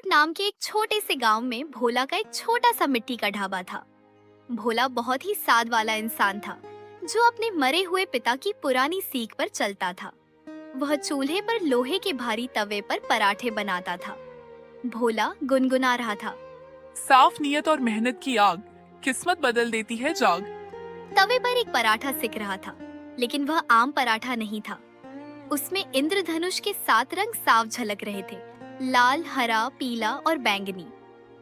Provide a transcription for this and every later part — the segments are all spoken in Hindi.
कुदरत नाम के एक छोटे से गांव में भोला का एक छोटा सा मिट्टी का ढाबा था। भोला बहुत ही साद वाला इंसान था, जो अपने मरे हुए पिता की पुरानी सीख पर चलता था। वह चूल्हे पर लोहे के भारी तवे पर पराठे बनाता था। भोला गुनगुना रहा था। साफ नीयत और मेहनत की आग किस्मत बदल देती है जाग। तवे पर एक पराठा सिक रहा था, लेकिन वह आम पराठा नहीं था। उसमें इंद्रधनुष के 7 रंग साफ झलक रहे थे, लाल, हरा, पीला और बैंगनी।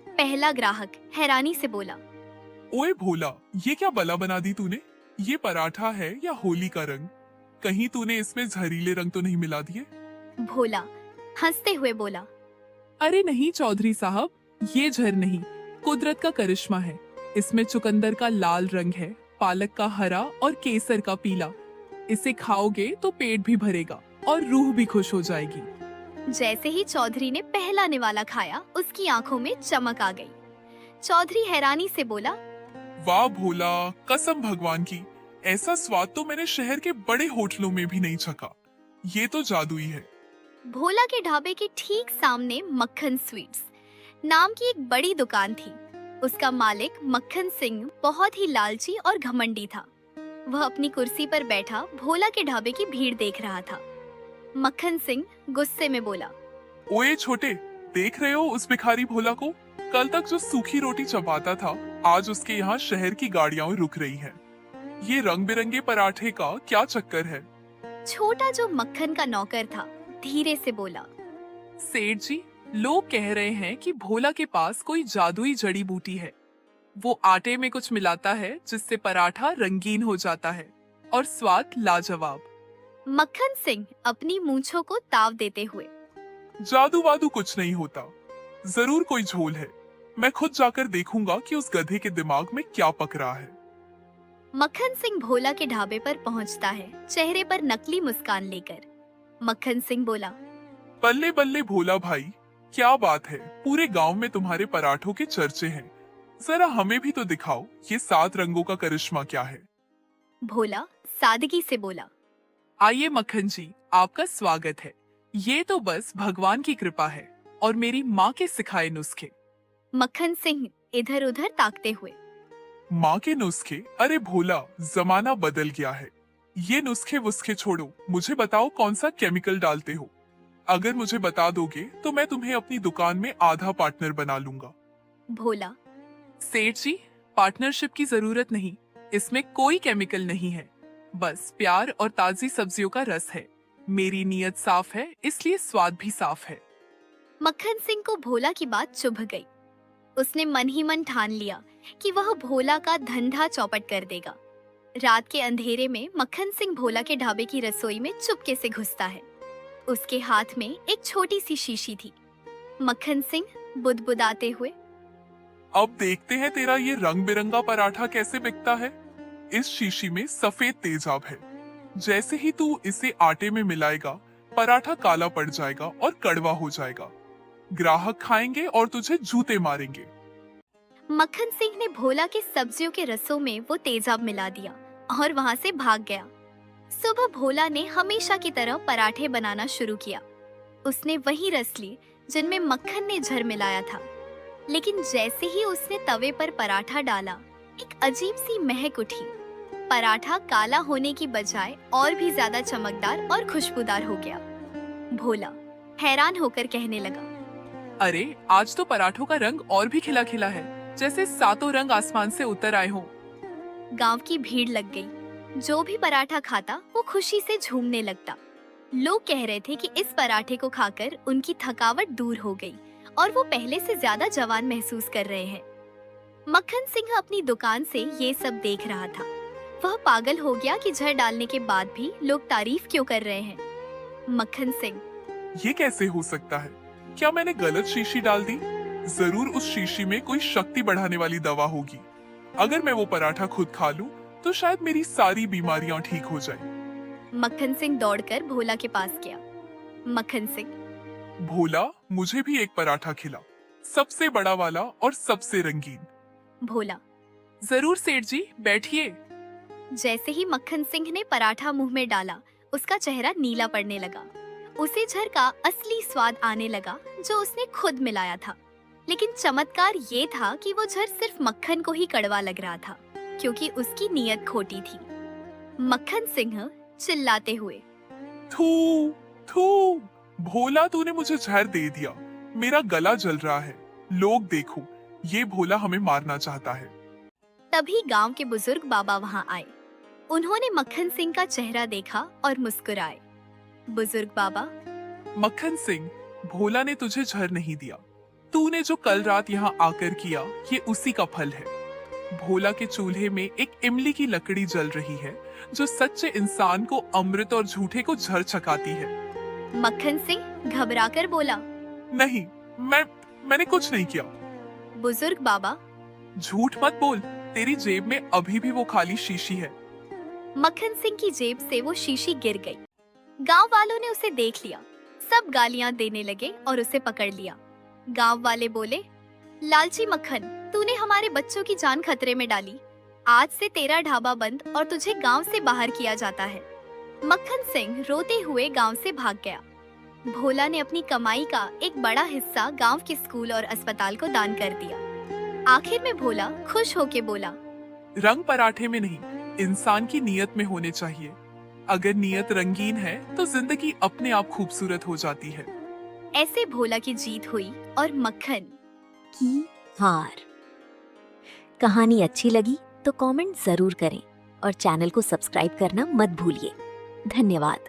पहला ग्राहक हैरानी से बोला, ओए भोला, ये क्या बला बना दी तूने? ये पराठा है या होली का रंग? कहीं तूने इसमें जहरीले रंग तो नहीं मिला दिए? भोला हंसते हुए बोला, अरे नहीं चौधरी साहब, ये झर नहीं, कुदरत का करिश्मा है। इसमें चुकंदर का लाल रंग है, पालक का हरा और केसर का पीला। इसे खाओगे तो पेट भी भरेगा और रूह भी खुश हो जाएगी। जैसे ही चौधरी ने पहला निवाला खाया, उसकी आंखों में चमक आ गई। चौधरी हैरानी से बोला, वाह भोला, कसम भगवान की, ऐसा स्वाद तो मैंने शहर के बड़े होटलों में भी नहीं चखा। ये तो जादुई है। भोला के ढाबे के ठीक सामने मक्खन स्वीट्स नाम की एक बड़ी दुकान थी। उसका मालिक मक्खन सिंह बहुत ही लालची और घमंडी था। वह अपनी कुर्सी पर बैठा भोला के ढाबे की भीड़ देख रहा था। मक्खन सिंह गुस्से में बोला, ओए छोटे, देख रहे हो उस भिखारी भोला को? कल तक जो सूखी रोटी चबाता था, आज उसके यहाँ शहर की गाड़ियां रुक रही हैं। ये रंग बिरंगे पराठे का क्या चक्कर है? छोटा जो मक्खन का नौकर था धीरे से बोला, सेठ जी, लोग कह रहे हैं कि भोला के पास कोई जादुई जड़ी बूटी है। वो आटे में कुछ मिलाता है जिससे पराठा रंगीन हो जाता है और स्वाद लाजवाब। मक्खन सिंह अपनी मूंछों को ताव देते हुए, जादू वादू कुछ नहीं होता, जरूर कोई झोल है। मैं खुद जाकर देखूंगा कि उस गधे के दिमाग में क्या पक रहा है। मक्खन सिंह भोला के ढाबे पर पहुंचता है, चेहरे पर नकली मुस्कान लेकर। मक्खन सिंह बोला, बल्ले बल्ले भोला भाई, क्या बात है, पूरे गांव में तुम्हारे पराठों के चर्चे हैं। जरा हमें भी तो दिखाओ, ये 7 रंगों का करिश्मा क्या है? भोला सादगी से बोला, आइए मक्खन जी, आपका स्वागत है। ये तो बस भगवान की कृपा है और मेरी माँ के सिखाए नुस्खे। मक्खन सिंह इधर उधर ताकते हुए, माँ के नुस्खे? अरे भोला, जमाना बदल गया है। ये नुस्खे वुस्खे छोड़ो, मुझे बताओ कौन सा केमिकल डालते हो। अगर मुझे बता दोगे तो मैं तुम्हें अपनी दुकान में आधा पार्टनर बना लूंगा। भोला सेठ जी, पार्टनरशिप की जरूरत नहीं, इसमें कोई केमिकल नहीं है, बस प्यार और ताजी सब्जियों का रस है। मेरी नीयत साफ है, इसलिए स्वाद भी साफ है। मक्खन सिंह को भोला की बात चुभ गई। उसने मन ही मन ठान लिया कि वह भोला का धंधा चौपट कर देगा। रात के अंधेरे में मक्खन सिंह भोला के ढाबे की रसोई में चुपके से घुसता है। उसके हाथ में एक छोटी सी शीशी थी। मक्खन सिंह बुदबुदाते हुए, अब देखते हैं तेरा ये रंग बिरंगा पराठा कैसे बिकता है। इस शीशी में सफेद तेजाब है। जैसे ही तू इसे आटे में मिलाएगा, पराठा काला पड़ जाएगा और कड़वा हो जाएगा। ग्राहक खाएंगे और तुझे जूते मारेंगे। मक्खन सिंह ने भोला के सब्जियों के रसों में वो तेजाब मिला दिया और वहां से भाग गया। सुबह भोला ने हमेशा की तरह पराठे बनाना शुरू किया। उसने वही रस लिए जिनमें मक्खन ने झर मिलाया था, लेकिन जैसे ही उसने तवे पर पराठा डाला, एक अजीब सी महक उठी। पराठा काला होने की बजाय और भी ज्यादा चमकदार और खुशबूदार हो गया। भोला हैरान होकर कहने लगा, अरे, आज तो पराठों का रंग और भी खिला खिला है, जैसे 7 रंग आसमान से उतर आए हों। गांव की भीड़ लग गई। जो भी पराठा खाता वो खुशी से झूमने लगता। लोग कह रहे थे कि इस पराठे को खाकर उनकी थकावट दूर हो गई और वो पहले से ज्यादा जवान महसूस कर रहे हैं। मक्खन सिंह अपनी दुकान से ये सब देख रहा था। वह पागल हो गया कि झर डालने के बाद भी लोग तारीफ क्यों कर रहे हैं। मक्खन सिंह, ये कैसे हो सकता है? क्या मैंने गलत शीशी डाल दी? जरूर उस शीशी में कोई शक्ति बढ़ाने वाली दवा होगी। अगर मैं वो पराठा खुद खा लूं, तो शायद मेरी सारी बीमारियां ठीक हो जाएं। मक्खन सिंह दौड़कर भोला के पास गया। मक्खन सिंह, भोला, मुझे भी एक पराठा खिला, सबसे बड़ा वाला और सबसे रंगीन। भोला, जरूर सेठ जी, बैठिए। जैसे ही मक्खन सिंह ने पराठा मुंह में डाला, उसका चेहरा नीला पड़ने लगा। उसे झर का असली स्वाद आने लगा जो उसने खुद मिलाया था। लेकिन चमत्कार ये था कि वो झर सिर्फ मक्खन को ही कड़वा लग रहा था, क्योंकि उसकी नीयत खोटी थी। मक्खन सिंह चिल्लाते हुए, थू थू, भोला तूने मुझे जहर दे दिया, मेरा गला जल रहा है, लोग देखो, ये भोला हमें मारना चाहता है। तभी गांव के बुजुर्ग बाबा वहां आए। उन्होंने मक्खन सिंह का चेहरा देखा और मुस्कुराए। बुजुर्ग बाबा, मक्खन सिंह, भोला ने तुझे जहर नहीं दिया, तूने जो कल रात यहाँ आकर किया ये उसी का फल है। भोला के चूल्हे में एक इमली की लकड़ी जल रही है जो सच्चे इंसान को अमृत और झूठे को झर छकाती है। मक्खन सिंह घबराकर बोला। नहीं, मैंने कुछ नहीं किया। बुजुर्ग बाबा, झूठ मत बोल, तेरी जेब में अभी भी वो खाली शीशी है। मक्खन सिंह की जेब से वो शीशी गिर गई। गांव वालों ने उसे देख लिया, सब गालियां देने लगे और उसे पकड़ लिया। गांव वाले बोले, लालची मक्खन, तूने हमारे बच्चों की जान खतरे में डाली। आज से तेरा ढाबा बंद और तुझे गांव से बाहर किया जाता है। मक्खन सिंह रोते हुए गांव से भाग गया। भोला ने अपनी कमाई का एक बड़ा हिस्सा गांव के स्कूल और अस्पताल को दान कर दिया। आखिर में भोला खुश होके बोला, रंग पराठे में नहीं, इंसान की नीयत में होने चाहिए। अगर नीयत रंगीन है तो जिंदगी अपने आप खूबसूरत हो जाती है। ऐसे भोला की जीत हुई और मक्खन की हार। कहानी अच्छी लगी तो कमेंट जरूर करें और चैनल को सब्सक्राइब करना मत भूलिए। धन्यवाद।